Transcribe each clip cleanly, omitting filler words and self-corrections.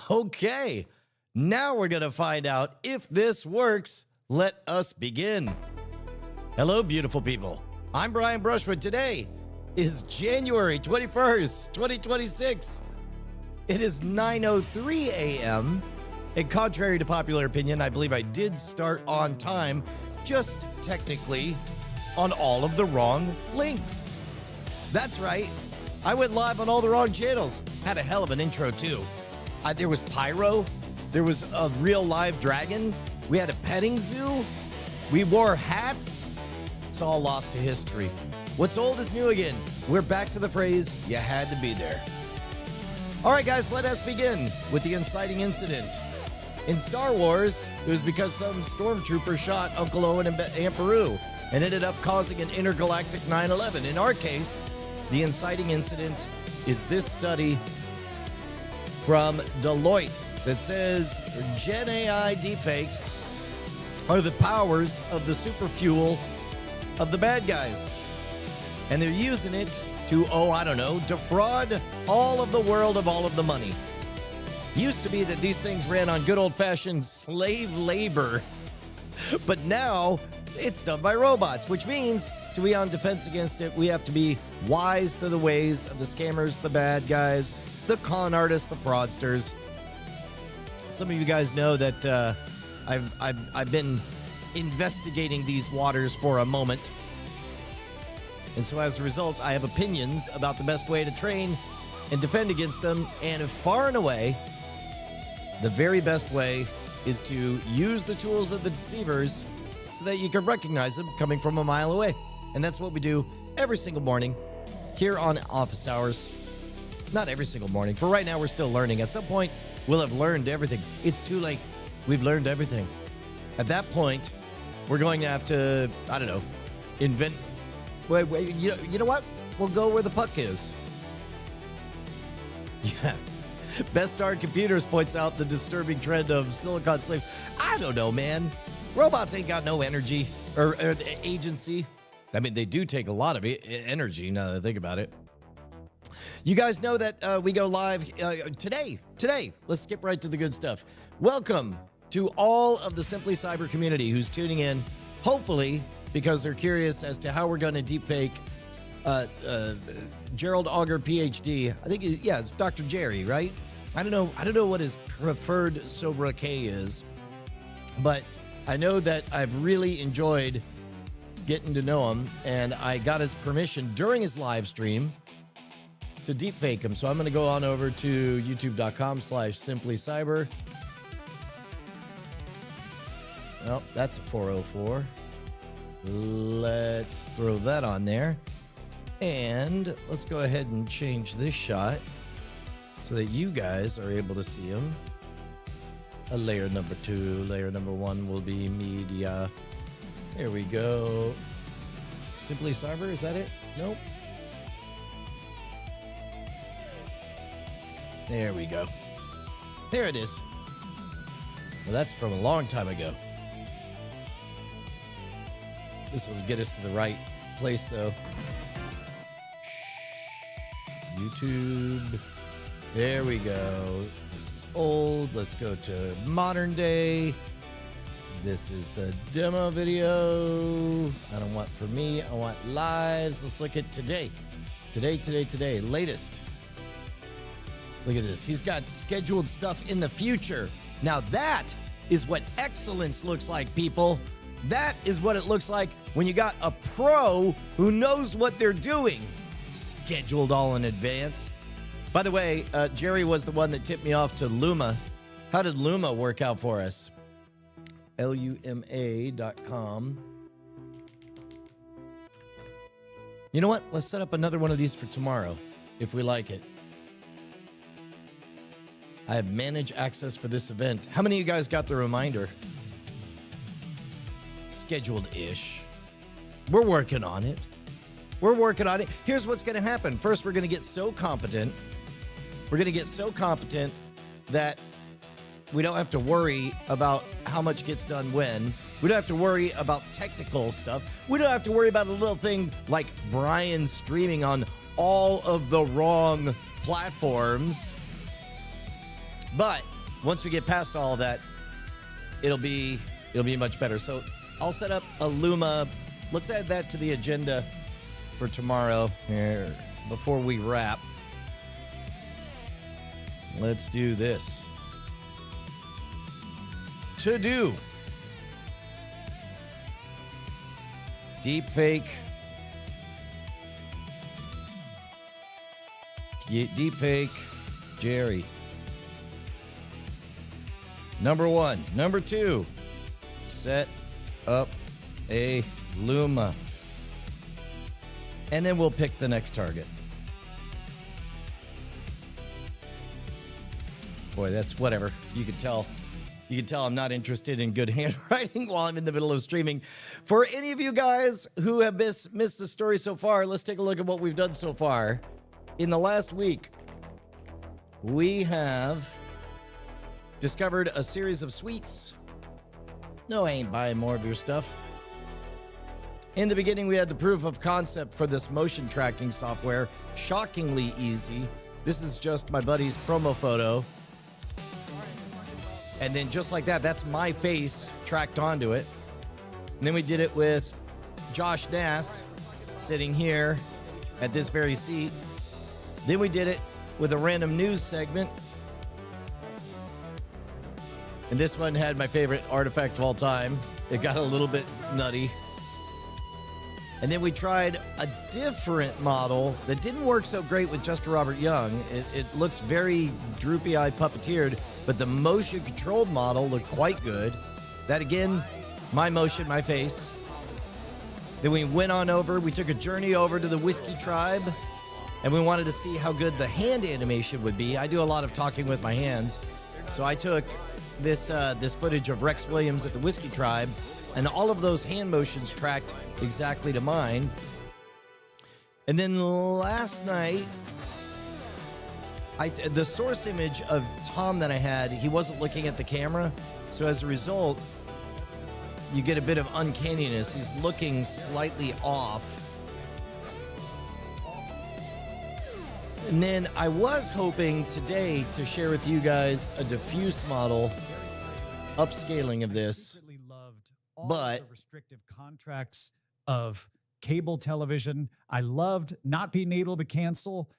Okay, now we're going to find out if this works. Let us begin. Hello, beautiful people. I'm Brian Brushwood. Today is January 21st, 2026. It is 9:03 a.m. And contrary to popular opinion, I believe I did start on time, just technically on all of the wrong links. That's right. I went live on all the wrong channels. Had a hell of an intro, too. There was pyro. There was a real live dragon. We had a petting zoo. We wore hats. It's all lost to history. What's old is new again. We're back to the phrase, you had to be there. All right, guys, let us begin with the inciting incident. In Star Wars, it was because some stormtrooper shot Uncle Owen and Aunt Beru and ended up causing an intergalactic 9/11. In our case, the inciting incident is this study from Deloitte that says Gen AI deepfakes are the powers of the super fuel of the bad guys. And they're using it to, defraud all of the world of all of the money. Used to be that these things ran on good old-fashioned slave labor, but now it's done by robots, which means to be on defense against it, we have to be wise to the ways of the scammers, the bad guys, the con artists, the fraudsters. Some of you guys know that I've been investigating these waters for a moment. And so as a result, I have opinions about the best way to train and defend against them. And far and away, the very best way is to use the tools of the deceivers so that you can recognize them coming from a mile away. And that's what we do every single morning here on Office Hours. Not every single morning. For right now, we're still learning. At some point, we'll have learned everything. It's too late. We've learned everything. At that point, we're going to have to, invent. Wait, you know what? We'll go where the puck is. Yeah. Best Darn Computers points out the disturbing trend of silicon slaves. I don't know, man. Robots ain't got no energy or agency. I mean, they do take a lot of energy now that I think about it. You guys know that we go live today. Let's skip right to the good stuff. Welcome to all of the Simply Cyber community who's tuning in, hopefully because they're curious as to how we're going to deepfake Gerald Auger, PhD. I think, it's Dr. Gerry, right? I don't know what his preferred sobriquet is, but I know that I've really enjoyed getting to know him, and I got his permission during his live stream to deepfake him. So I'm going to go on over to youtube.com/simplycyber. Well, that's a 404. Let's throw that on there. And let's go ahead and change this shot so that you guys are able to see him. A layer number 2, layer number 1 will be media. There we go. Simply Cyber, is that it? Nope. There we go. There it is. Well, that's from a long time ago. This will get us to the right place, though. YouTube. There we go. This is old. Let's go to modern day. This is the demo video. I don't want for me. I want lives. Let's look at today. Today. Latest. Look at this. He's got scheduled stuff in the future. Now that is what excellence looks like, people. That is what it looks like when you got a pro who knows what they're doing. Scheduled all in advance. By the way, Gerry was the one that tipped me off to Luma. How did Luma work out for us? Luma.com. You know what? Let's set up another one of these for tomorrow, if we like it. I have managed access for this event. How many of you guys got the reminder? Scheduled-ish. We're working on it. Here's what's going to happen. First, we're going to get so competent. That we don't have to worry about how much gets done when. We don't have to worry about technical stuff. We don't have to worry about a little thing like Brian streaming on all of the wrong platforms. But once we get past all of that, it'll be much better. So I'll set up a Luma. Let's add that to the agenda for tomorrow here before we wrap. Let's do this. To do. Deepfake. Deepfake Gerry. Number 1. Number 2. Set up a Luma. And then we'll pick the next target. Boy, that's whatever. You can tell I'm not interested in good handwriting while I'm in the middle of streaming. For any of you guys who have missed the story so far, let's take a look at what we've done so far. In the last week, we have discovered a series of sweets. No, I ain't buying more of your stuff. In the beginning, we had the proof of concept for this motion tracking software. Shockingly easy. This is just my buddy's promo photo. And then just like that, that's my face tracked onto it. And then we did it with Josh Nass sitting here at this very seat. Then we did it with a random news segment. And this one had my favorite artifact of all time. It got a little bit nutty. And then we tried a different model that didn't work so great with just Robert Young. It looks very droopy-eyed puppeteered, but the motion-controlled model looked quite good. That, again, my motion, my face. Then we went on over. We took a journey over to the Whiskey Tribe, and we wanted to see how good the hand animation would be. I do a lot of talking with my hands. So I took this footage of Rex Williams at the Whiskey Tribe, and all of those hand motions tracked exactly to mine. And then last night, the source image of Tom that I had, he wasn't looking at the camera. So as a result, you get a bit of uncanniness. He's looking slightly off. And then I was hoping today to share with you guys a diffuse model upscaling of this. But the restrictive contracts of cable television. I loved not being able to cancel.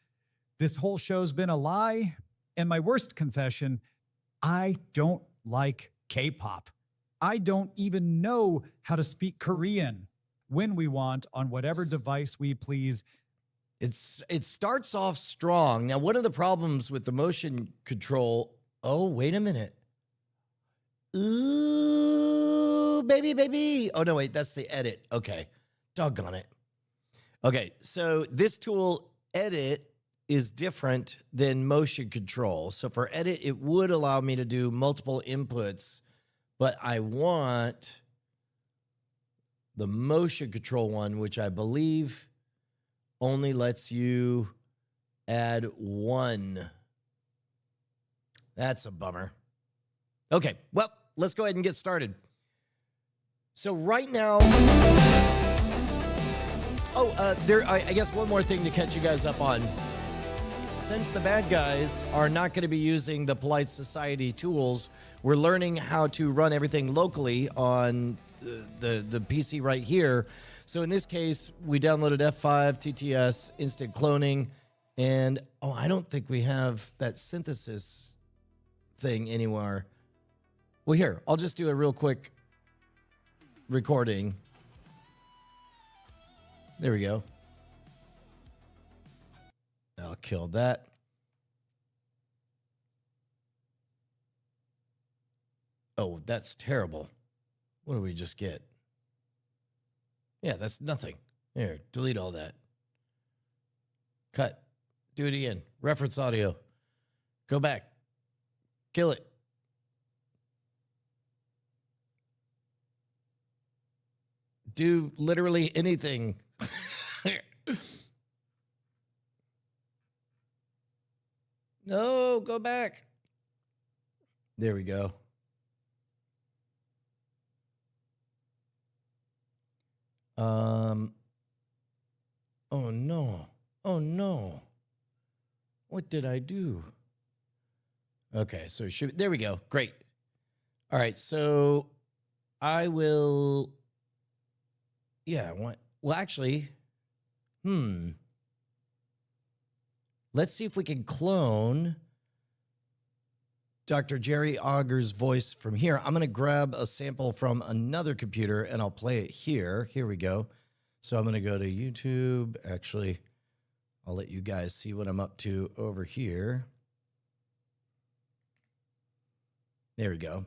This whole show's been a lie. And my worst confession, I don't like K-pop. I don't even know how to speak Korean when we want on whatever device we please. it starts off strong. Now, one of the problems with the motion control, oh, wait a minute. Ooh, baby. Oh, no, wait, that's the edit. Okay, doggone it. Okay, so this tool, edit, is different than motion control. So for edit, it would allow me to do multiple inputs, but I want the motion control one, which I believe only lets you add one. That's a bummer. Okay, well, let's go ahead and get started. So right now, I guess one more thing to catch you guys up on. Since the bad guys are not going to be using the Polite Society tools, we're learning how to run everything locally on the PC right here. So in this case, we downloaded F5, TTS, instant cloning, and I don't think we have that synthesis thing anywhere. Well, here, I'll just do a real quick recording. There we go. I'll kill that. Oh, that's terrible. What do we just get? Yeah, that's nothing. Here, delete all that. Cut. Do it again. Reference audio. Go back. Kill it. Do literally anything. No, go back. There we go. Oh no. Oh no. What did I do? Okay, so there we go. Great. All right, so I will. Yeah, well, actually, let's see if we can clone Dr. Gerry Auger's voice from here. I'm going to grab a sample from another computer and I'll play it here. Here we go. So I'm going to go to YouTube. Actually, I'll let you guys see what I'm up to over here. There we go.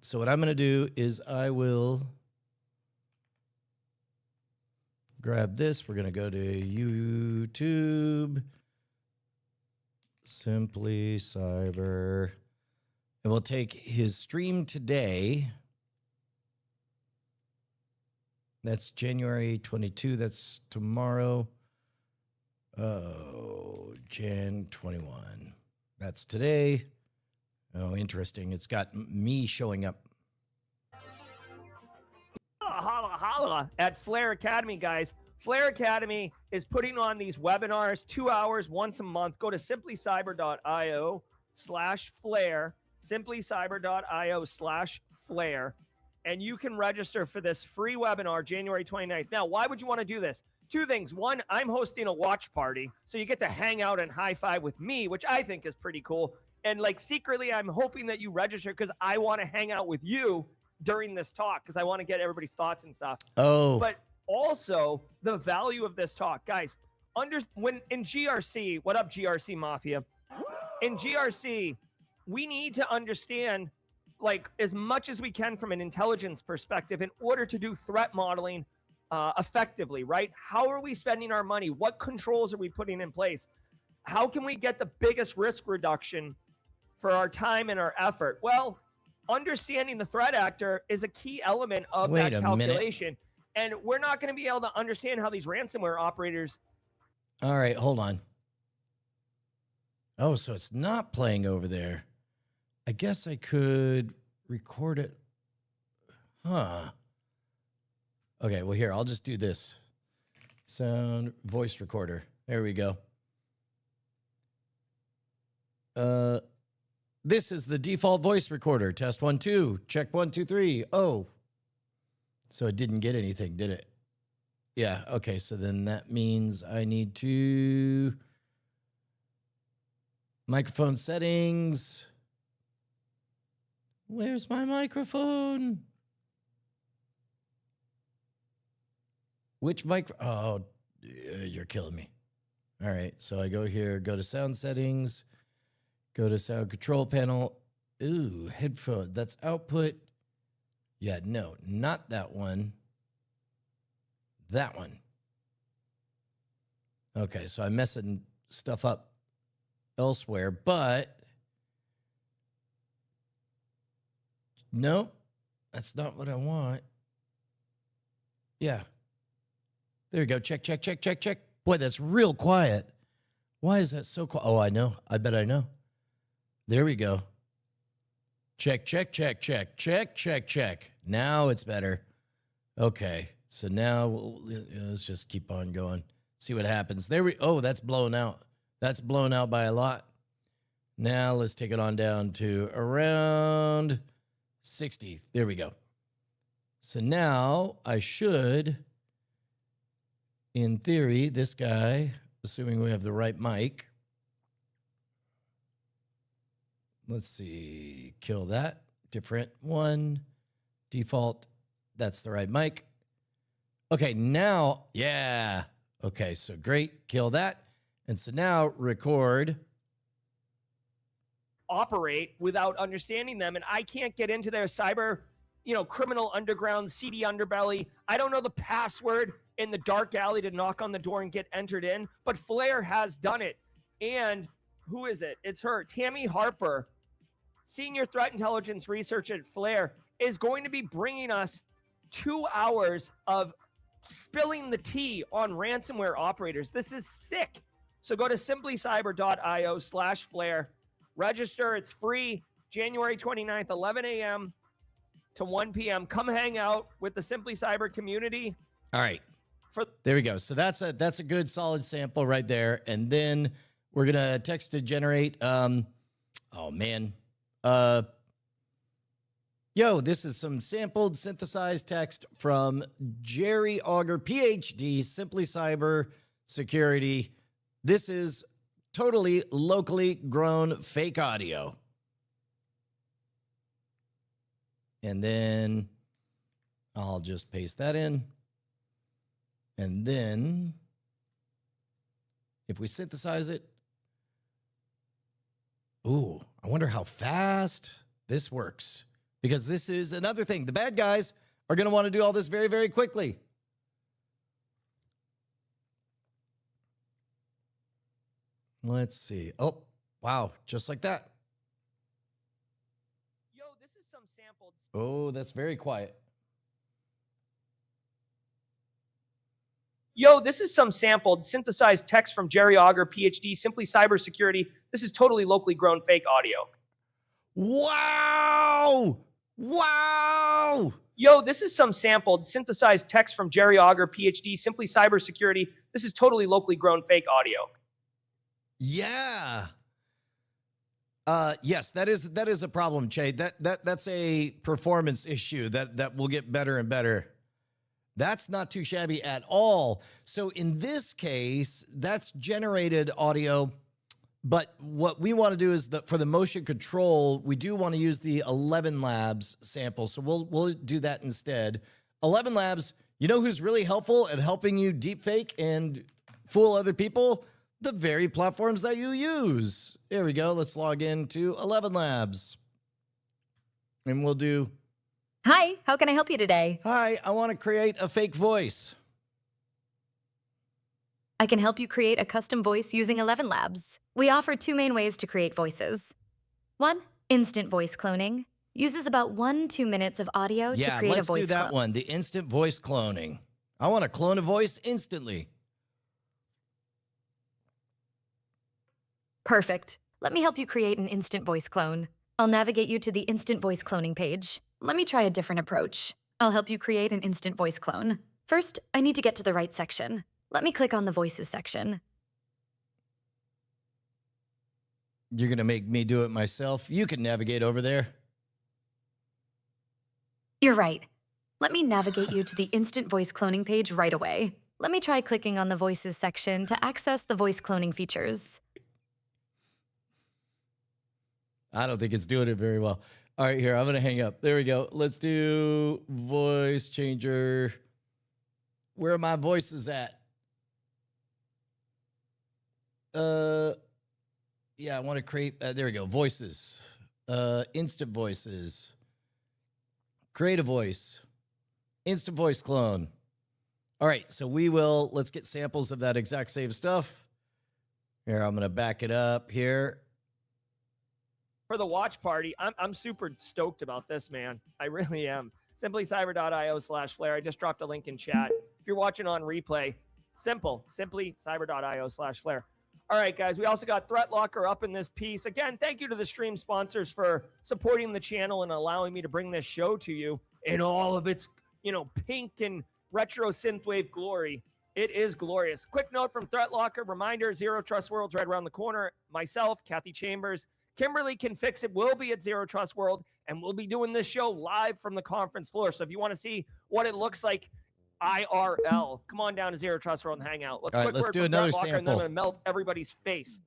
So what I'm going to do is I will grab this. We're going to go to YouTube, Simply Cyber. And we'll take his stream today. That's January 22. That's tomorrow. Oh, Jan 21. That's today. Oh, interesting. It's got me showing up. Holla, holla at Flare Academy, guys. Flare Academy is putting on these webinars, 2 hours once a month. Go to simplycyber.io/flare. simplycyber.io/flare, and you can register for this free webinar January 29th. Now, why would you want to do this? Two things. One, I'm hosting a watch party, so you get to hang out and high five with me, which I think is pretty cool. And like secretly, I'm hoping that you register because I want to hang out with you during this talk because I want to get everybody's thoughts and stuff. Oh, but also the value of this talk, guys. When in GRC, what up, GRC Mafia? In GRC, we need to understand like as much as we can from an intelligence perspective in order to do threat modeling effectively, right? How are we spending our money? What controls are we putting in place? How can we get the biggest risk reduction for our time and our effort? Well, understanding the threat actor is a key element of that calculation. And we're not going to be able to understand how these ransomware operators. All right, hold on. Oh, so it's not playing over there. I guess I could record it. Huh. Okay, well, here, I'll just do this. Sound voice recorder. There we go. This is the default voice recorder. Test 1, 2. Check 1, 2, 3. Oh. So it didn't get anything, did it? Yeah, okay, so then that means I need to microphone settings. Where's my microphone? Which micro? Oh, you're killing me. All right, so I go here, go to sound settings, go to sound control panel. Ooh, headphone, that's output. Yeah, no, not that one. That one. Okay, so I'm messing stuff up elsewhere, but nope, that's not what I want. Yeah. There you go. Check, check, check, check, check. Boy, that's real quiet. Why is that so quiet? Oh, I know. I bet I know. There we go. Check, check, check, check, check, check, check. Now it's better. Okay. So now let's just keep on going. See what happens. Oh, that's blown out. That's blown out by a lot. Now let's take it on down to around 60. There we go. So now I should, in theory, this guy, assuming we have the right mic. Let's see, kill that. Different one. Default, that's the right mic. Okay, now, yeah. Okay, so great, kill that. And so now record. Operate without understanding them. And I can't get into their cyber, criminal underground, seedy underbelly. I don't know the password in the dark alley to knock on the door and get entered in, but Flare has done it. And who is it? It's her, Tammy Harper, Senior Threat Intelligence Research at Flare, is going to be bringing us 2 hours of spilling the tea on ransomware operators. This is sick. So go to simplycyber.io/flare. Register. It's free. January 29th, 11 a.m. to 1 p.m. Come hang out with the Simply Cyber community. All right. There we go. So that's a good solid sample right there. And then we're going to text to generate. Oh, man. Yo, this is some sampled synthesized text from Gerry Auger, PhD, Simply Cybersecurity. This is totally locally grown fake audio. And then I'll just paste that in. And then if we synthesize it, ooh, I wonder how fast this works. Because this is another thing. The bad guys are going to want to do all this very, very quickly. Let's see. Oh, wow. Just like that. Yo, this is some sampled. Oh, that's very quiet. Yo, this is some sampled synthesized text from Gerry Auger, PhD, Simply Cybersecurity. This is totally locally grown fake audio. Wow! Wow! Yo, this is some sampled synthesized text from Gerry Auger, PhD, Simply Cybersecurity. This is totally locally grown fake audio. Yeah. Yes, that is a problem, Che. That's a performance issue that will get better and better. That's not too shabby at all. So in this case, that's generated audio. But what we want to do is that for the motion control, we do want to use the 11 Labs sample. So we'll do that instead. 11 Labs, you know who's really helpful at helping you deepfake and fool other people? The very platforms that you use. There we go. Let's log into 11 Labs. And we'll do, Hi, how can I help you today? hi, I want to create a fake voice. I can help you create a custom voice using 11 Labs. We offer two main ways to create voices. One, instant voice cloning. Uses about 1-2 minutes of audio to Yeah, create a let's voice do that clone. one, the instant voice cloning. I want to clone a voice instantly. Perfect. Let me help you create an instant voice clone. I'll navigate you to the instant voice cloning page. Let me try a different approach. I'll help you create an instant voice clone. First, I need to get to the right section. Let me click on the voices section. You're going to make me do it myself. You can navigate over there. You're right. Let me navigate you to the instant voice cloning page right away. Let me try clicking on the voices section to access the voice cloning features. I don't think it's doing it very well. All right, here, I'm going to hang up. There we go. Let's do voice changer. Where are my voices at? Yeah, I want to create, there we go, voices. Instant voices. Create a voice. Instant voice clone. All right, so let's get samples of that exact same stuff. Here, I'm going to back it up here. For the watch party, I'm super stoked about this, man. I really am. Simplycyber.io/flare. I just dropped a link in chat. If you're watching on replay, simplycyber.io/flare. All right, guys, we also got Threat Locker up in this piece. Again, thank you to the stream sponsors for supporting the channel and allowing me to bring this show to you in all of its, pink and retro synthwave glory. It is glorious. Quick note from Threat Locker. Reminder, Zero Trust World's right around the corner. Myself, Kathy Chambers, Kimberly Can Fix It will be at Zero Trust World, and we'll be doing this show live from the conference floor. So if you want to see what it looks like IRL, come on down to Zero Trust World and hang out. All right, let's do another sample. And then I'm sample. going to melt everybody's face.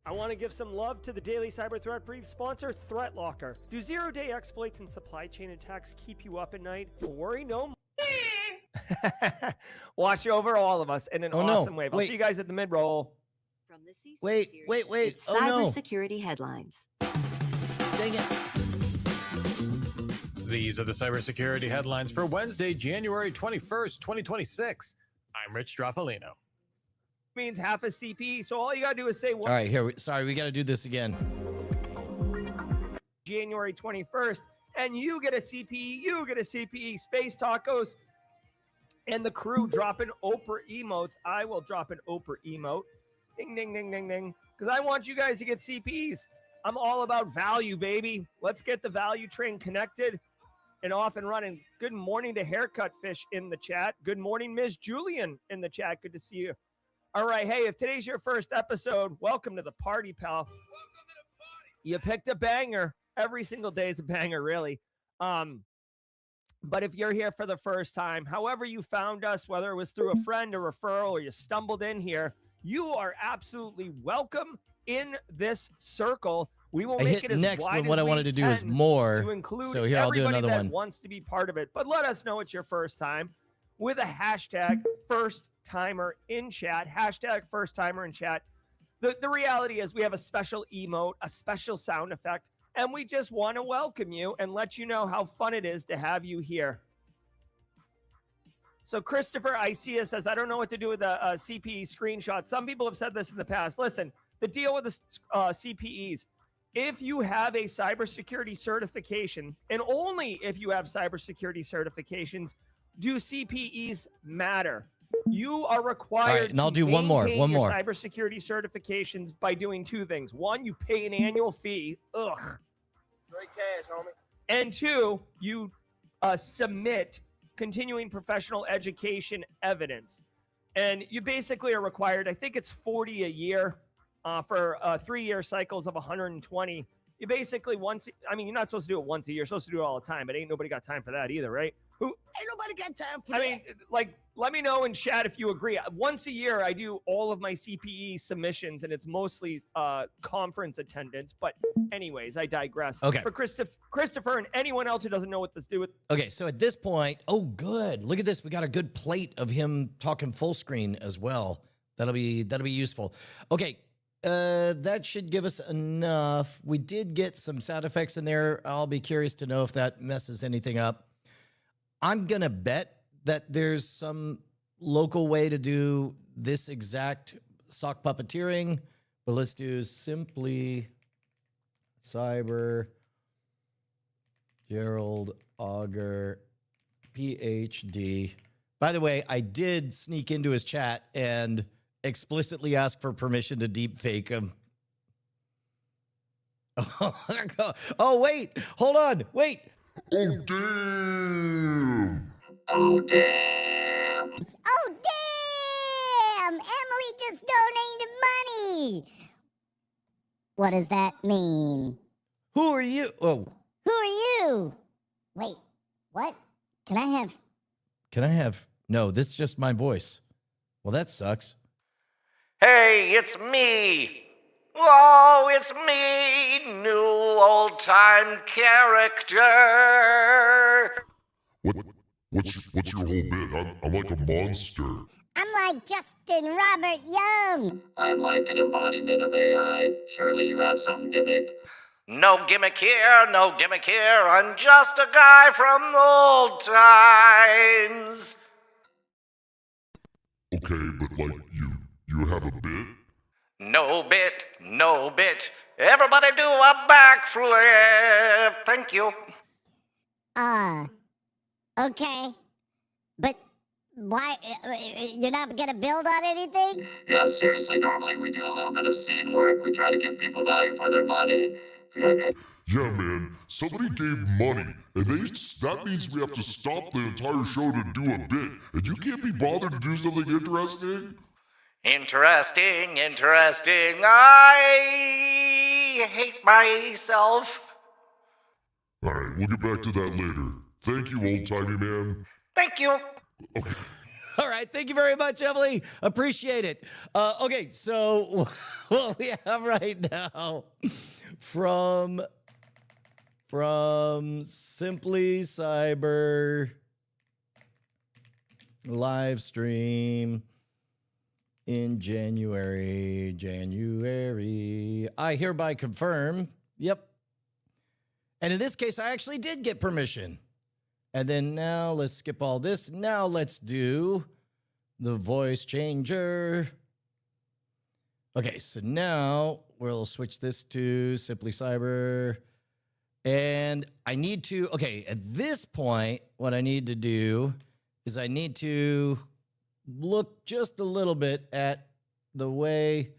I want to give some love to the daily cyber threat brief sponsor, Threat Locker. Do zero-day exploits and supply chain attacks keep you up at night? Worry no more. Watch over all of us in an awesome way. I'll see you guys at the mid-roll. From the CC Wait. It's Oh, no. Cybersecurity headlines. Dang it. These are the cybersecurity headlines for Wednesday, January 21st, 2026. I'm Rich Straffolino. Means half a CPE. So all you got to do is say All right, here. Sorry, we got to do this again. January 21st, and you get a CPE. You get a CPE. Space Tacos and the crew dropping Oprah emotes. I will drop an Oprah emote. Ding, ding, ding, ding, ding. Because I want you guys to get CPEs. I'm all about value, baby. Let's get the value train connected and off and running. Good morning to Haircut Fish in the chat. Good morning, Ms. Julian in the chat. Good to see you. All right. Hey, if today's your first episode, welcome to the party, pal. You picked a banger. Every single day is a banger, really. But if you're here for the first time, however you found us, whether it was through a friend, a referral, or you stumbled in here, you are absolutely welcome in this circle. We will make it as next, wide but what as I we wanted to do is can more. to include So here, I'll do everybody another that one. wants to be part of it. But let us know it's your first time with a hashtag first timer in chat. Hashtag first timer in chat. The reality is we have a special emote, a special sound effect, and we just want to welcome you and let you know how fun it is to have you here. So Christopher Isia says, I don't know what to do with the CPE screenshot. Some people have said this in the past. Listen, the deal with the CPEs, if you have a cybersecurity certification, and only if you have cybersecurity certifications, do CPEs matter. You are required All right, and I'll to do one more. maintain your cybersecurity certifications by doing two things. One, you pay an annual fee. Ugh. Straight cash, homie. And two, you submit continuing professional education evidence. And you basically are required, I think it's 40 a year for 3-year cycles of 120. You basically you're not supposed to do it once a year. You're supposed to do it all the time, but ain't nobody got time for that either, right? Ain't nobody got time for that. Let me know in chat if you agree. Once a year, I do all of my CPE submissions, and it's mostly conference attendance. But anyways, I digress. Okay. For Christopher and anyone else who doesn't know what this do with. Okay, so at this point, oh, good. Look at this. We got a good plate of him talking full screen as well. That'll be useful. Okay, that should give us enough. We did get some sound effects in there. I'll be curious to know if that messes anything up. I'm going to bet that there's some local way to do this exact sock puppeteering, but let's do simply cyber Gerald Auger, PhD. By the way, I did sneak into his chat and explicitly ask for permission to deepfake him. Oh, wait, hold on, wait. Oh, damn! Oh, damn! Oh, damn! Emily just donated money! What does that mean? Who are you? Oh. Who are you? Wait, what? Can I have... No, this is just my voice. Well, that sucks. Hey, it's me. Oh, it's me, new old-time character. What's your whole bit? I'm like a monster. I'm like Justin Robert Young. I'm like an embodiment of AI. Surely you have some gimmick. No gimmick here, no gimmick here. I'm just a guy from old times. Okay, but like you have a bit? No bit, no bit. Everybody do a backflip. Thank you. Okay. But why? You're not gonna build on anything? Yeah, seriously, normally we do a little bit of scene work. We try to give people value for their money. Yeah, man. Somebody gave money, and that means we have to stop the entire show to do a bit. And you can't be bothered to do something interesting? Interesting. I hate myself. Alright, we'll get back to that later. Thank you, old-timey man. Thank you. Okay. All right, thank you very much, Emily. Appreciate it. Okay, so what we have right now from Simply Cyber live stream in January. I hereby confirm. Yep. And in this case, I actually did get permission. And then now let's skip all this. Now let's do the voice changer. Okay, so now we'll switch this to Simply Cyber. And I need to, okay, at this point, what I need to do is I need to look just a little bit at the way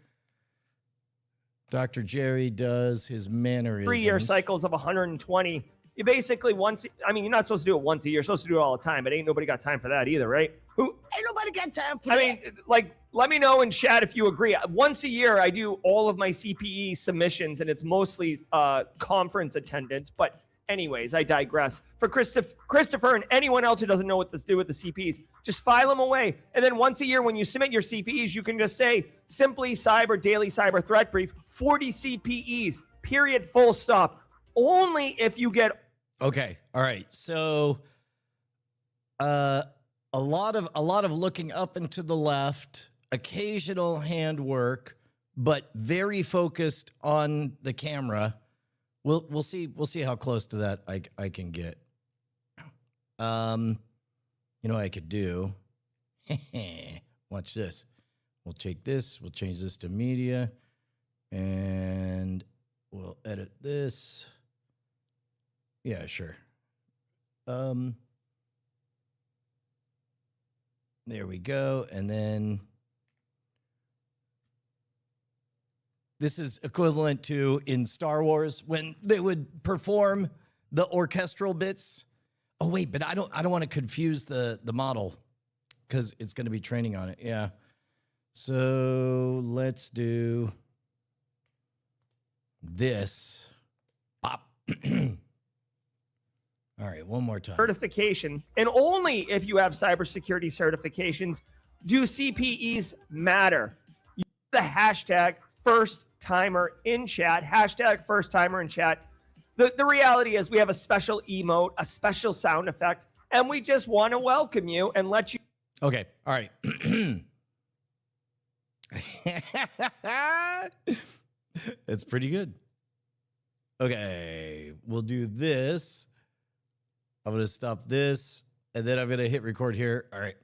Dr. Gerry does his mannerisms. 3-year cycles of 120. You basically you're not supposed to do it once a year. You're supposed to do it all the time, but ain't nobody got time for that either, right? Ain't nobody got time for that. let me know in chat if you agree. Once a year, I do all of my CPE submissions, and it's mostly conference attendance. But anyways, I digress. For Christopher and anyone else who doesn't know what to do with the CPEs, just file them away. And then once a year, when you submit your CPEs, you can just say, Simply Cyber Daily Cyber Threat Brief, 40 CPEs, period, full stop. Only if you get... Okay, all right. So a lot of looking up and to the left, occasional hand work, but very focused on the camera. We'll see how close to that I can get. You know what I could do? Watch this. We'll take this, we'll change this to media, and we'll edit this. Yeah, sure. There we go. And then this is equivalent to in Star Wars when they would perform the orchestral bits. Oh wait, but I don't want to confuse the model because it's going to be training on it. Yeah. So let's do this. Pop. All right, one more time. Certification, and only if you have cybersecurity certifications do CPEs matter. Use the hashtag first timer in chat, hashtag first timer in chat. The reality is we have a special emote, a special sound effect, and we just want to welcome you and let you. Okay, all right. It's pretty good. Okay, we'll do this. I'm going to stop this, and then I'm going to hit record here. All right.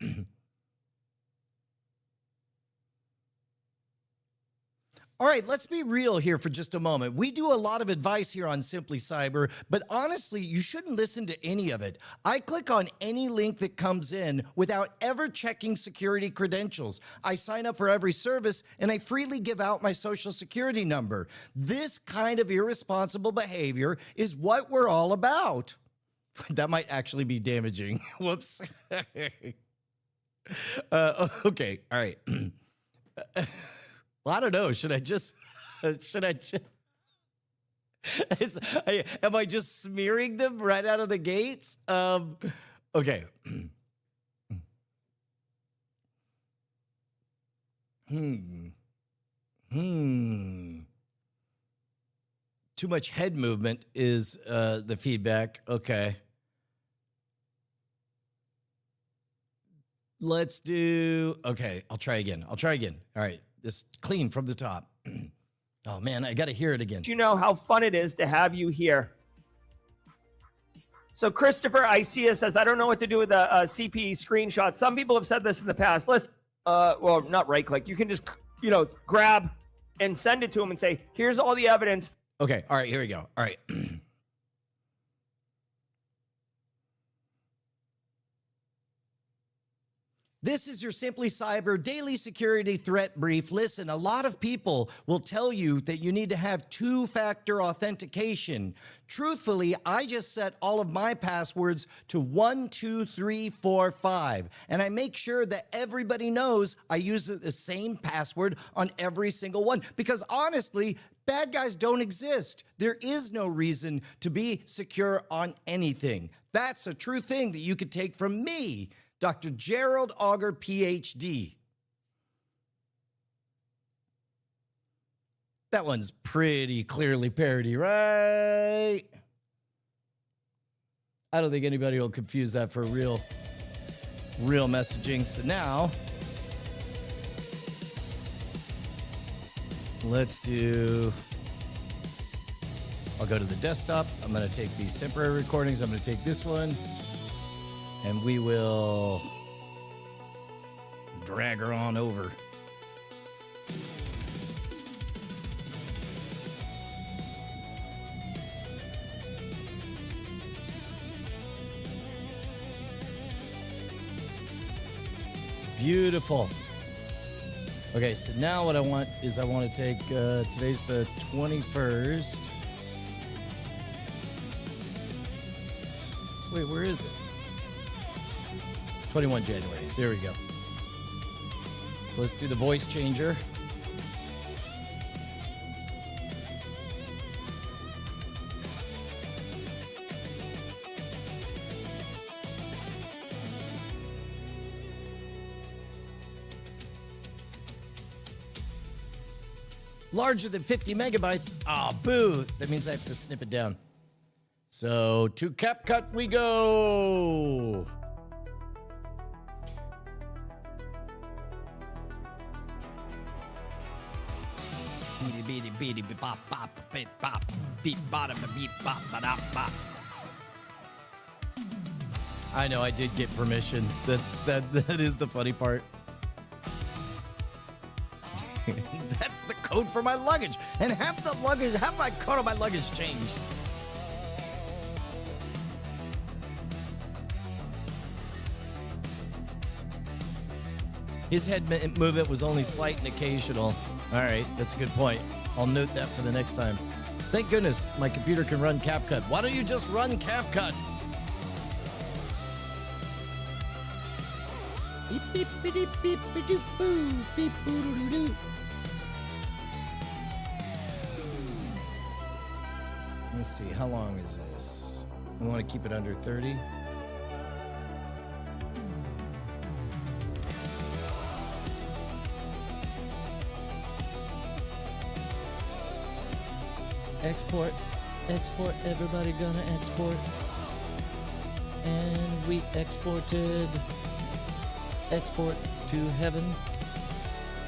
All right, let's be real here for just a moment. We do a lot of advice here on Simply Cyber, but honestly, you shouldn't listen to any of it. I click on any link that comes in without ever checking security credentials. I sign up for every service, and I freely give out my social security number. This kind of irresponsible behavior is what we're all about. That might actually be damaging. Whoops. Okay, all right. Well, I don't know. Should I just? Am I just smearing them right out of the gates? Okay. Too much head movement is the feedback. Okay. Let's do. Okay, I'll try again. All right. This clean from the top. Oh man, I got to hear it again. You know how fun it is to have you here. So Christopher Isia says, I don't know what to do with a CPE screenshot. Some people have said this in the past. Let's, well, not right click. You can just, grab and send it to him and say, here's all the evidence. Okay. All right. Here we go. All right. This is your Simply Cyber Daily Security Threat Brief. Listen, a lot of people will tell you that you need to have two-factor authentication. Truthfully, I just set all of my passwords to 1, 2, 3, 4, 5, and I make sure that everybody knows I use the same password on every single one because honestly, bad guys don't exist. There is no reason to be secure on anything. That's a true thing that you could take from me, Dr. Gerald Auger, PhD. That one's pretty clearly parody, right? I don't think anybody will confuse that for real messaging. So now, let's do, I'll go to the desktop. I'm going to take these temporary recordings. I'm going to take this one. And we will drag her on over. Beautiful. Okay, so now what I want is I want to take, today's the 21st. Wait, where is it? 21 January. There we go. So So let's do the voice changer. Larger than 50 megabytes. Ah, boo. That means I have to snip it down. So to CapCut we go. I know I did get permission. That is the funny part. That's the code for my luggage. And half my code on my luggage changed. His head movement was only slight and occasional. All right, that's a good point. I'll note that for the next time. Thank goodness my computer can run CapCut. Why don't you just run CapCut? Beep, beep, beep, beep, beep, beep, boo, beep, boo, doo, doo. Let's see, how long is this? We want to keep it under 30. Export, export, everybody gonna export. And we exported. Export to heaven.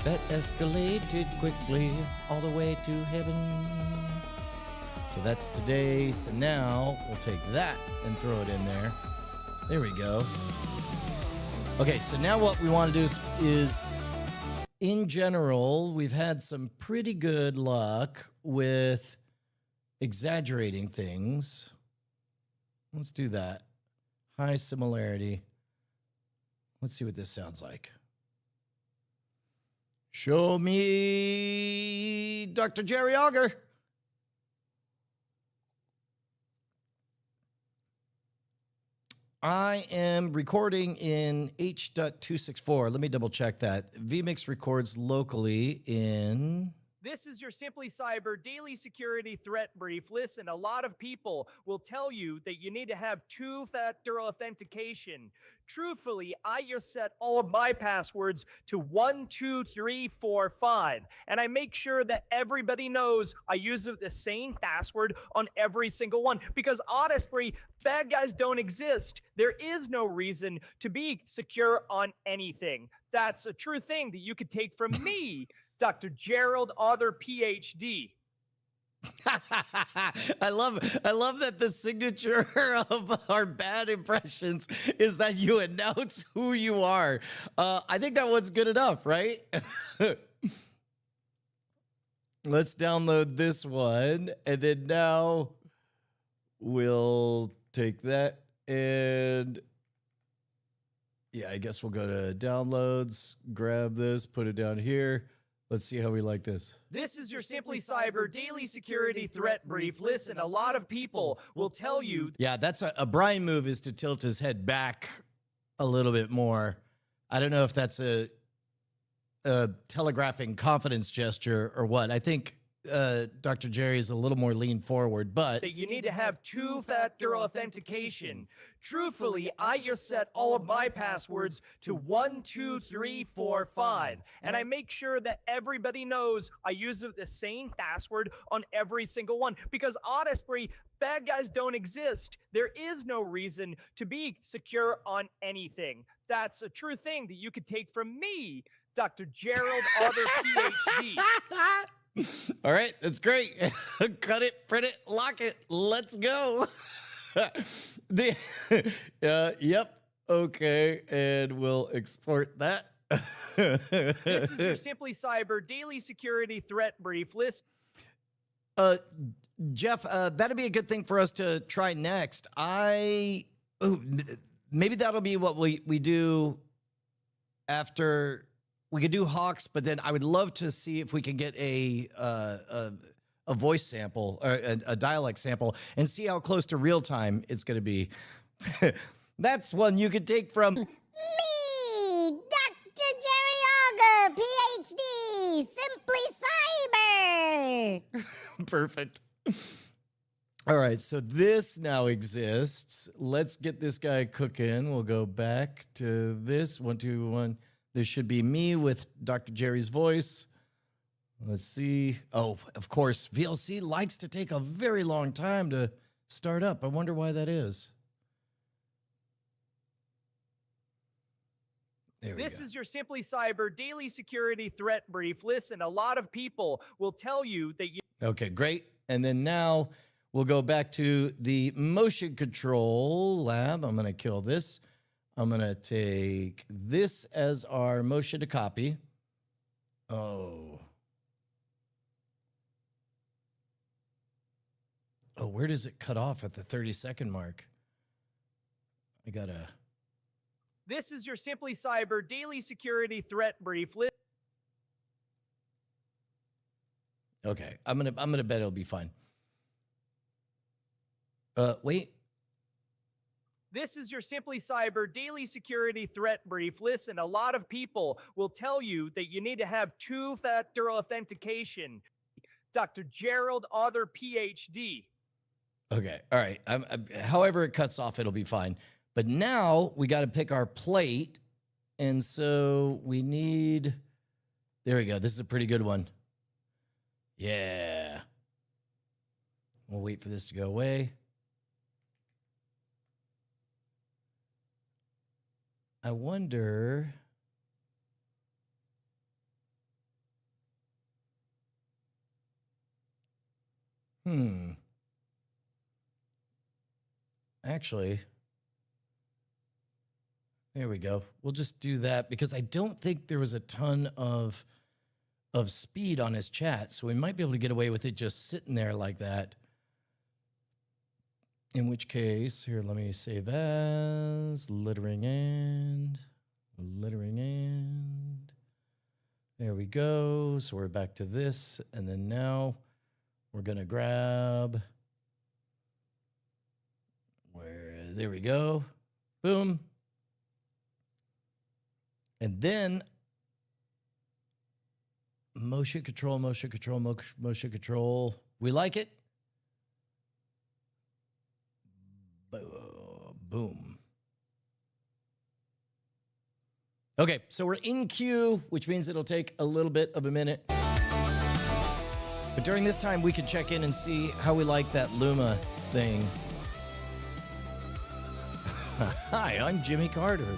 That escalated quickly all the way to heaven. So that's today. So now we'll take that and throw it in there. There we go. Okay, so now what we want to do is in general, we've had some pretty good luck with exaggerating things. Let's do that. High similarity. Let's see what this sounds like. Show me Dr. Gerry Auger. I am recording in H.264. Let me double check that. vMix records locally in... This is your Simply Cyber Daily Security Threat Brief. Listen, a lot of people will tell you that you need to have two-factor authentication. Truthfully, I just set all of my passwords to 1, 2, 3, 4, 5. And I make sure that everybody knows I use the same password on every single one. Because honestly, bad guys don't exist. There is no reason to be secure on anything. That's a true thing that you could take from me, Dr. Gerald Auger, PhD. I love that the signature of our bad impressions is that you announce who you are. I think that one's good enough, right? Let's download this one, and then now we'll take that and yeah, I guess we'll go to downloads, grab this, put it down here. Let's see how we like this. This is your Simply Cyber Daily Security Threat Brief. Listen, a lot of people will tell you... Yeah, that's a Brian move, is to tilt his head back a little bit more. I don't know if that's a telegraphing confidence gesture or what. I think Dr. Gerry is a little more lean forward, but... That you need to have two-factor authentication. Truthfully, I just set all of my passwords to 1, 2, 3, 4, 5. And I make sure that everybody knows I use the same password on every single one. Because honestly, bad guys don't exist. There is no reason to be secure on anything. That's a true thing that you could take from me, Dr. Gerald Auger, PhD. All right, that's great. Cut it, print it, lock it. Let's go. Yep. Okay, and we'll export that. This is your Simply Cyber Daily Security Threat Brief list. Jeff, that'd be a good thing for us to try next. Maybe that'll be what we do after. We could do Hawks, but then I would love to see if we can get a voice sample or a dialect sample and see how close to real time it's going to be. That's one you could take from me, Dr. Gerry Auger, Simply Cyber. Perfect. All right, so this now exists. Let's get this guy cooking. We'll go back to this. 1, 2, 1. This should be me with Dr. Gerry's voice. Let's see. Oh, of course, VLC likes to take a very long time to start up. I wonder why that is. There we go. This is your Simply Cyber daily security threat brief. Listen, a lot of people will tell you that you... Okay, great. And then now we'll go back to the motion control lab. I'm going to kill this. I'm going to take this as our motion to copy. Oh, where does it cut off at the 30-second mark? I got to... This is your Simply Cyber daily security threat brief. Okay, I'm gonna bet it'll be fine. Wait. This is your Simply Cyber daily security threat brief. Listen, a lot of people will tell you that you need to have two-factor authentication. Dr. Gerald Auger, PhD. Okay, all right. However it cuts off, it'll be fine. But now we got to pick our plate. And so we need, there we go. This is a pretty good one. Yeah. We'll wait for this to go away. I wonder. Actually, there we go. We'll just do that because I don't think there was a ton of speed on his chat, so we might be able to get away with it just sitting there like that. In which case, here, let me save as littering and. There we go. So we're back to this, and then now we're gonna grab there we go. Boom. And then motion control. We like it. Boom. Okay, so we're in queue, which means it'll take a little bit of a minute. But during this time, we can check in and see how we like that Luma thing. Hi, I'm Jimmy Carter.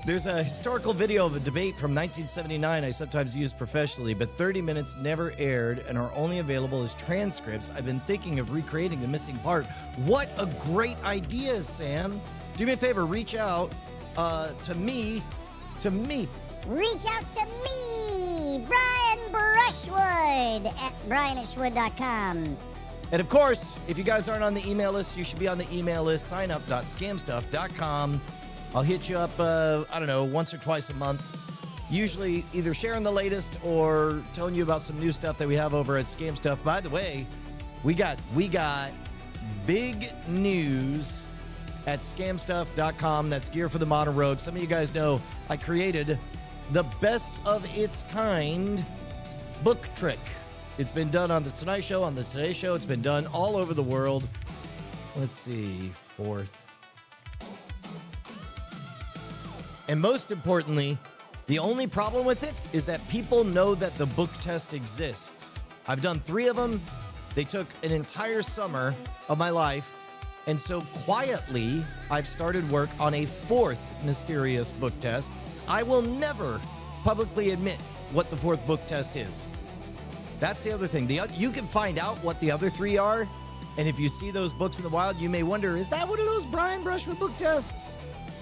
There's a historical video of a debate from 1979 I sometimes use professionally, but 30 minutes never aired and are only available as transcripts. I've been thinking of recreating the missing part. What a great idea, Sam. Do me a favor, reach out to me. Reach out to me, Brian Brushwood at brianishwood.com. And of course, if you guys aren't on the email list, you should be on the email list. Signup.scamstuff.com. I'll hit you up, I don't know, once or twice a month. Usually either sharing the latest or telling you about some new stuff that we have over at Scam Stuff. By the way, we got big news at scamstuff.com. That's gear for the modern rogue. Some of you guys know I created the best of its kind book trick. It's been done on the Tonight Show, on the Today Show. It's been done all over the world. Let's see, 4th. And most importantly, the only problem with it is that people know that the book test exists. I've done 3 of them. They took an entire summer of my life. And so quietly, I've started work on a 4th mysterious book test. I will never publicly admit what the 4th book test is. That's the other thing. You can find out what the other 3 are. And if you see those books in the wild, you may wonder, is that one of those Brian Brushwood book tests?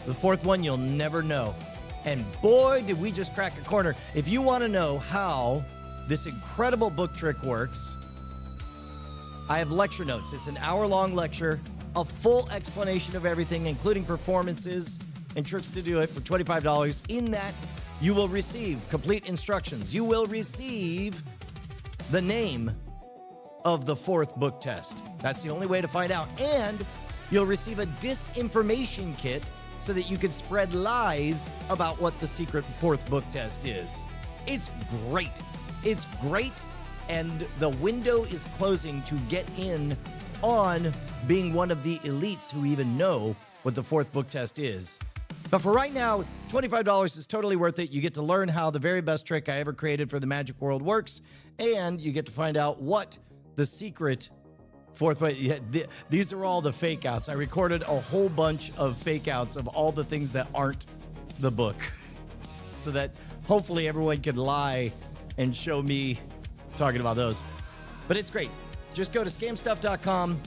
The 4th one, you'll never know. And boy, did we just crack a corner. If you want to know how this incredible book trick works, I have lecture notes. It's an hour-long lecture, a full explanation of everything, including performances and tricks to do it for $25. In that, you will receive complete instructions. You will receive the name of the 4th book test. That's the only way to find out. And you'll receive a disinformation kit so that you can spread lies about what the secret fourth book test is. It's great. It's great, and the window is closing to get in on being one of the elites who even know what the fourth book test is. But for right now, $25 is totally worth it. You get to learn how the very best trick I ever created for the magic world works, and you get to find out what the secret fourth way. Yeah, these are all the fake outs. I recorded a whole bunch of fake outs of all the things that aren't the book, so that hopefully everyone could lie and show me talking about those. But it's great. Just go to scamstuff.com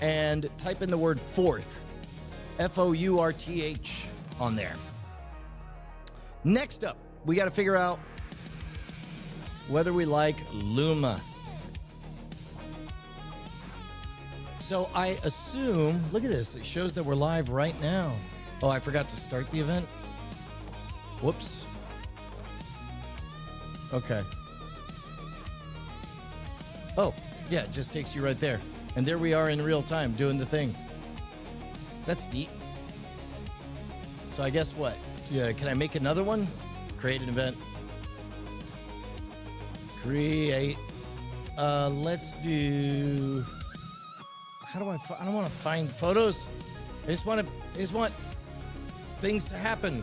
and type in the word fourth, F-O-U-R-T-H, on there. Next up, we got to figure out whether we like Luma. So I assume, look at this, it shows that we're live right now. Oh, I forgot to start the event. Whoops. Okay. Oh, yeah, it just takes you right there. And there we are in real time doing the thing. That's neat. So I guess what? Yeah, can I make another one? Create an event. Create. Let's do. How do I don't want to find photos. I just want things to happen.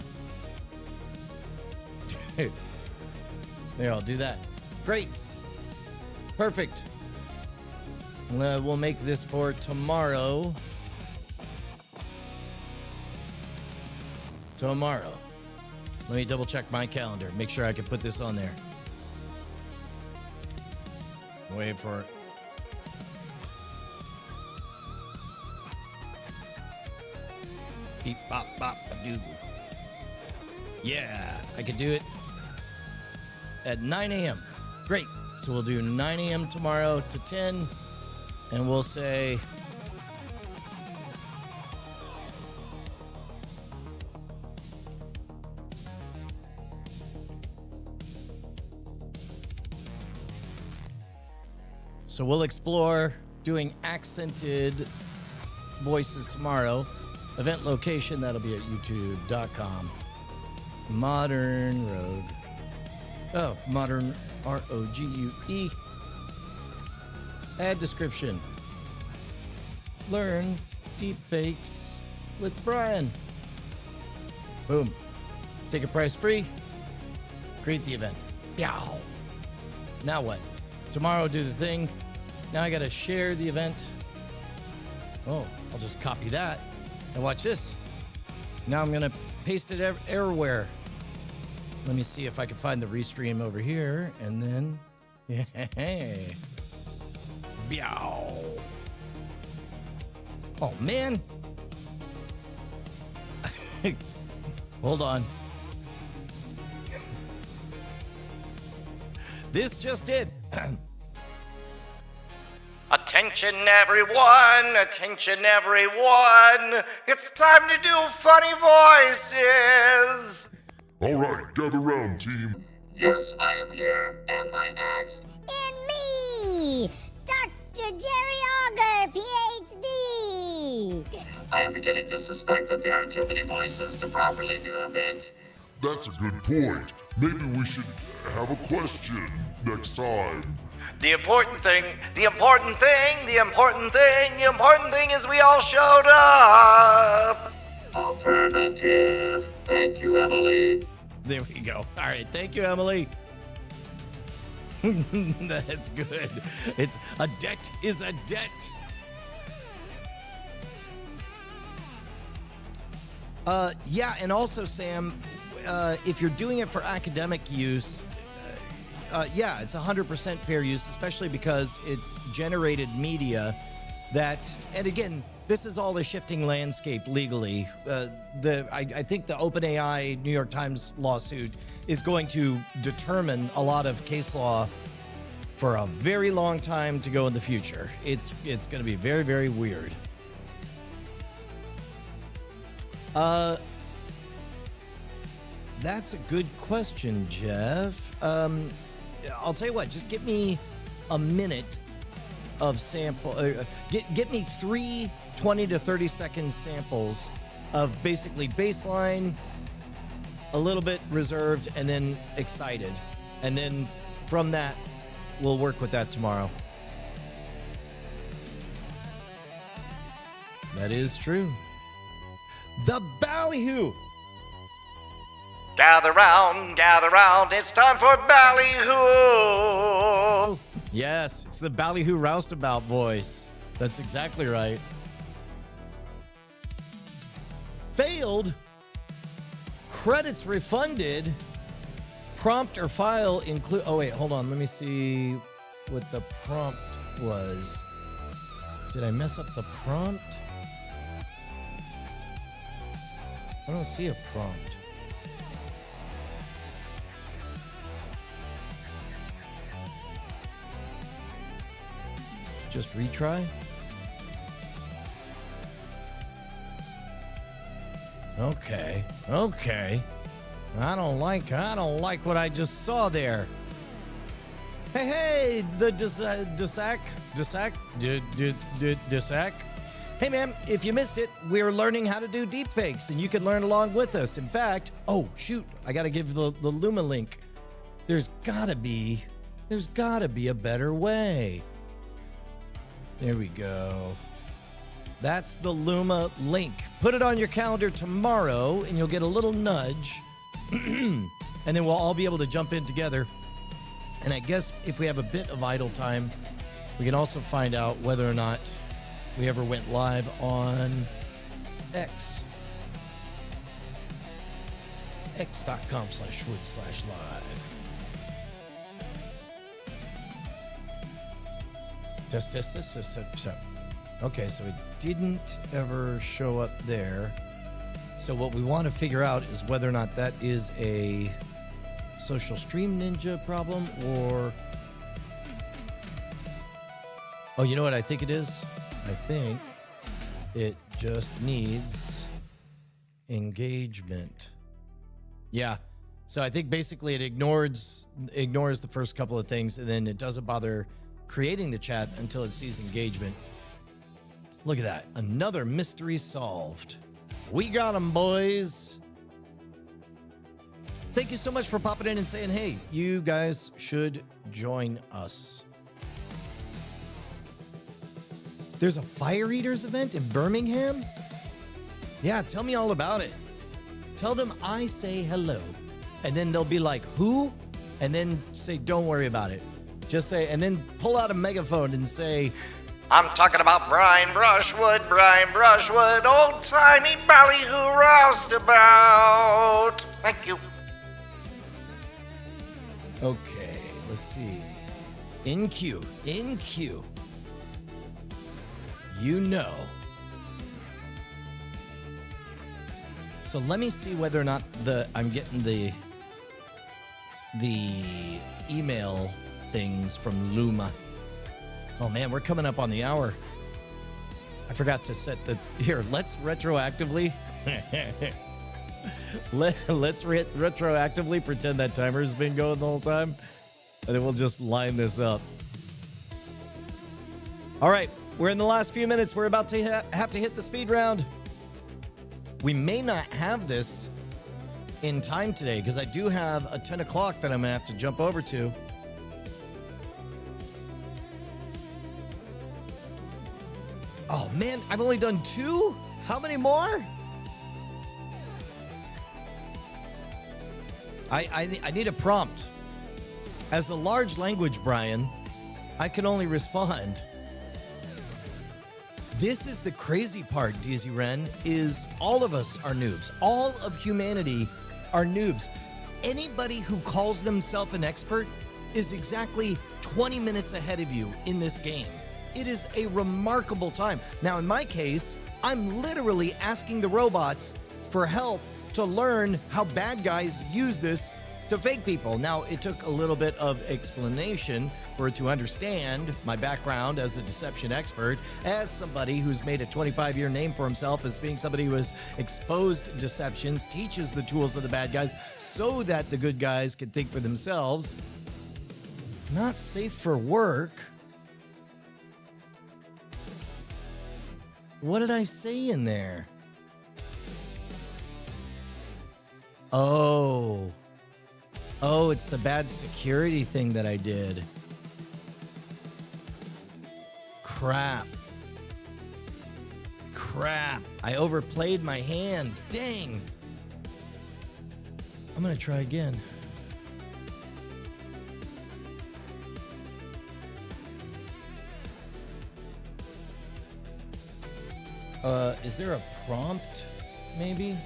There, I'll do that. Great. Perfect. We'll make this for tomorrow. Tomorrow. Let me double check my calendar. Make sure I can put this on there. Wait for it. Beep, bop, bop, a-doo. Yeah, I could do it at 9 a.m. Great. So we'll do 9 a.m. tomorrow to 10, and we'll say so we'll explore doing accented voices tomorrow. Event location, that'll be at youtube.com. Modern Rogue. Oh, Modern R-O-G-U-E. Add description. Learn deepfakes with Brian. Boom. Take a price free. Create the event. Yow. Now what? Tomorrow do the thing. Now I gotta share the event. Oh, I'll just copy that. And watch this. Now I'm gonna paste it everywhere. Let me see if I can find the restream over here, and then, yeah, Meow. Oh man. Hold on. This just did. Attention everyone, attention everyone. It's time to do funny voices. All right, gather round, team. Yes, I am here, and my next. And me, Dr. Gerry Auger, PhD. I am beginning to suspect that there are too many voices to properly do a bit. That's a good point. Maybe we should have a question next time. The important thing is we all showed up. Alternative. Thank you, Emily. There we go. All right. Thank you, Emily. That's good. It's a debt is a debt. Yeah, and also, Sam, if you're doing it for academic use, yeah, it's 100% fair use, especially because it's generated media that, and again, this is all a shifting landscape legally. I think the OpenAI New York Times lawsuit is going to determine a lot of case law for a very long time to go in the future. It's going to be very, very weird. That's a good question, Jeff. I'll tell you what, just give me a minute of sample. Get me 3 20 to 30 second samples of basically baseline, a little bit reserved, and then excited. And then from that, we'll work with that tomorrow. That is true. The ballyhoo. Gather round, it's time for ballyhoo. Yes, it's the ballyhoo roustabout voice. That's exactly right. Failed. Credits refunded. Prompt or file include. Oh, wait, hold on. Let me see what the prompt was. Did I mess up the prompt? I don't see a prompt. Just retry? Okay. I don't like what I just saw there. Hey, the Desac. Hey man, if you missed it, we're learning how to do deepfakes, and you can learn along with us. In fact, oh shoot, I gotta give the Luma link. There's gotta be a better way. There we go. That's the Luma link. Put it on your calendar tomorrow, and you'll get a little nudge. And then we'll all be able to jump in together. And I guess if we have a bit of idle time, we can also find out whether or not we ever went live on X. X.com/wood/live. Test. Okay, so it didn't ever show up there. So what we want to figure out is whether or not that is a Social Stream Ninja problem or... Oh, you know what I think it is? I think it just needs engagement. Yeah. So I think basically it ignores the first couple of things, and then it doesn't bother creating the chat until it sees engagement. Look at that. Another mystery solved. We got them, boys. Thank you so much for popping in and saying, hey, you guys should join us. There's a Fire Eaters event in Birmingham? Yeah, tell me all about it. Tell them I say hello. And then they'll be like, who? And then say, don't worry about it. Just say, and then pull out a megaphone and say, I'm talking about Brian Brushwood, old-timey ballyhoo roustabout. Thank you. Okay, let's see. In queue. You know. So let me see whether or not I'm getting the email things from Luma. Oh man, we're coming up on the hour. I forgot to set here. Let's retroactively. Let's retroactively pretend that timer's been going the whole time, and then we'll just line this up. All right, we're in the last few minutes. We're about to have to hit the speed round. We may not have this in time today because I do have a 10 o'clock that I'm gonna have to jump over to. Oh man, I've only done 2? How many more? I need a prompt. As a large language, Brian, I can only respond. This is the crazy part, DZ Ren, is all of us are noobs. All of humanity are noobs. Anybody who calls themselves an expert is exactly 20 minutes ahead of you in this game. It is a remarkable time. Now, in my case, I'm literally asking the robots for help to learn how bad guys use this to fake people. Now, it took a little bit of explanation for it to understand my background as a deception expert, as somebody who's made a 25-year name for himself as being somebody who has exposed deceptions, teaches the tools of the bad guys so that the good guys can think for themselves. Not safe for work. What did I say in there? Oh. Oh, it's the bad security thing that I did. Crap. Crap. I overplayed my hand. Dang. I'm going to try again. Is there a prompt, maybe?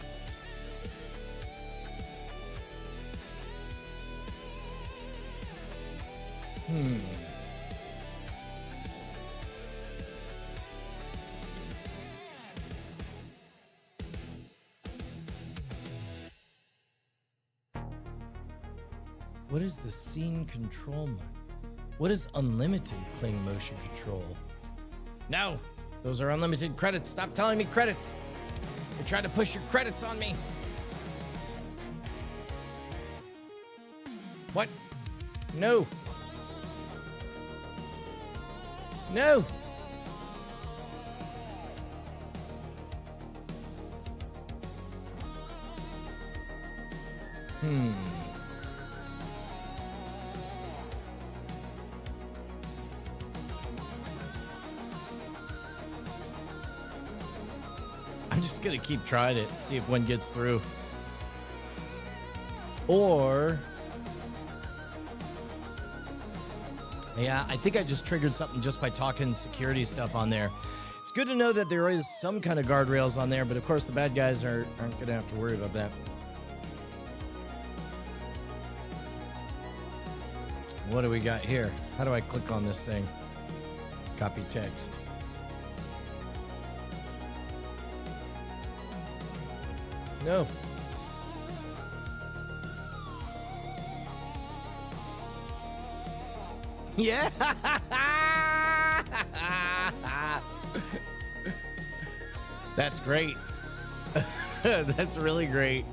What is the scene control mode? What is unlimited cling motion control? No, those are unlimited credits. Stop telling me credits. You're trying to push your credits on me. What? No. No. I'm just gonna keep trying it, see if one gets through. Or... yeah, I think I just triggered something just by talking security stuff on there. It's good to know that there is some kind of guardrails on there, but of course the bad guys aren't going to have to worry about that. What do we got here? How do I click on this thing? Copy text. No. Yeah. That's great. That's really great.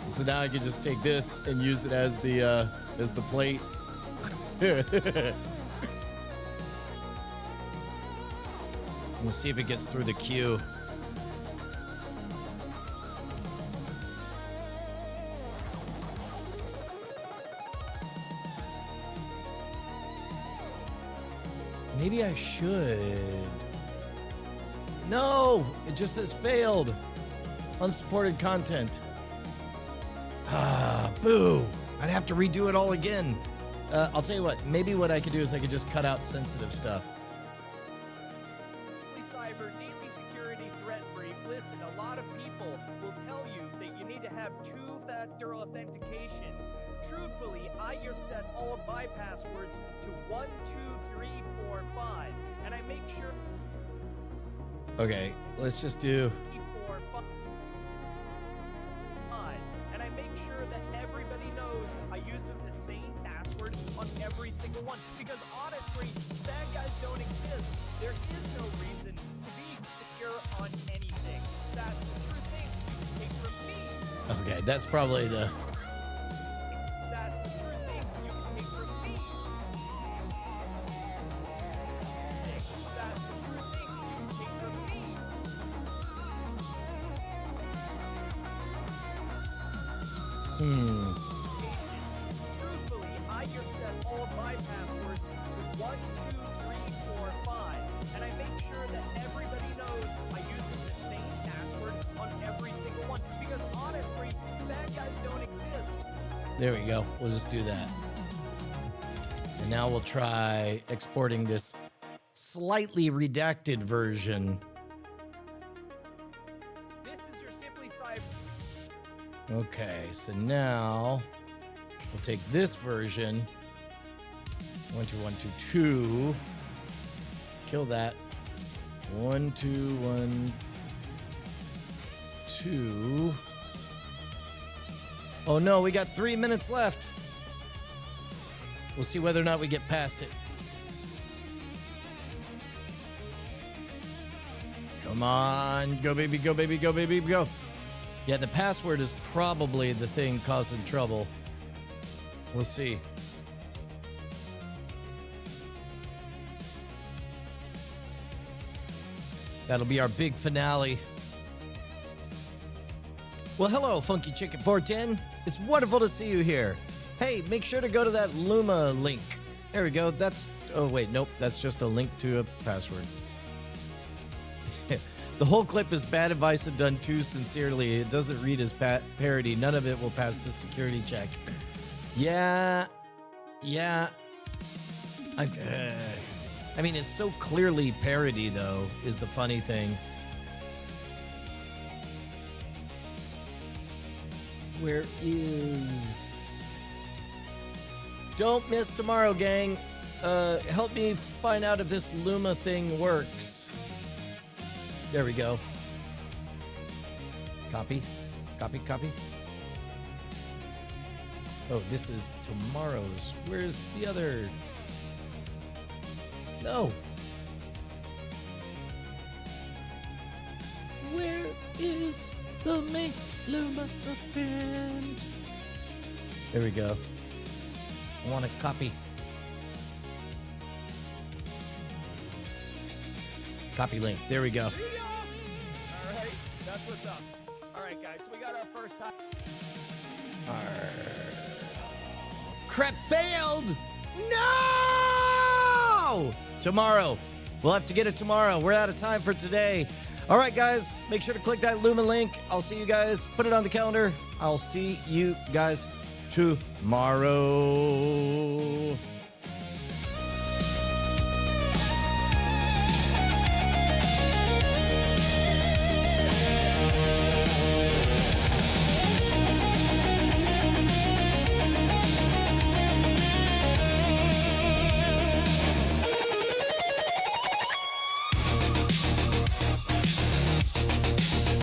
So now I can just take this and use it as the plate. We'll see if it gets through the queue. Maybe I should. No, it just says failed. Unsupported content. Ah, boo. I'd have to redo it all again. I'll tell you what, maybe what I could do is I could just cut out sensitive stuff. Cyber, daily security threat brief. Listen, a lot of people will tell you that you need to have two-factor authentication. Truthfully, I just set all of my passwords to 1, 2, 3, 4, 5, and I make sure. Okay, let's just do. 4, 5, and I make sure that everybody knows I use the same password on every single one. Because honestly, bad guys don't exist. There is no reason to be secure on anything. That's the true thing you can take from me. Okay, that's probably the. That's the true thing you can take from me. That's the true thing you can take from me. Truthfully, I just set all of my passwords to 1, 2, 3, 4, 5, and I make sure that everybody knows I use the same password on every single one. Because honestly, bad guys don't exist. There we go. We'll just do that. And now we'll try exporting this slightly redacted version. This is your Simply Cyber. Okay, so now we'll take this version. 1, 2, 1, 2, 2. Kill that. 1, 2, 1, 2. Oh no, we got 3 minutes left. We'll see whether or not we get past it. Come on. Go, baby, go, baby, go, baby, go. Yeah, the password is probably the thing causing trouble. We'll see. That'll be our big finale. Well, hello, Funky Chicken 410. It's wonderful to see you here. Hey, make sure to go to that Luma link. There we go. Oh, wait, nope. That's just a link to a password. The whole clip is bad advice and done too sincerely. It doesn't read as parody. None of it will pass the security check. Yeah. I mean, it's so clearly parody, though, is the funny thing. Where is... Don't miss tomorrow, gang. Help me find out if this Luma thing works. There we go. Copy. Oh, this is tomorrow's. Where's the other? No. Where is the Make Luma event? There we go. I want to copy. Copy link. There we go. All right, that's what's up. All right, guys, so we got our first time. Crap failed! No! Tomorrow. We'll have to get it tomorrow. We're out of time for today. All right, guys, make sure to click that Luma link. I'll see you guys. Put it on the calendar. I'll see you guys tomorrow.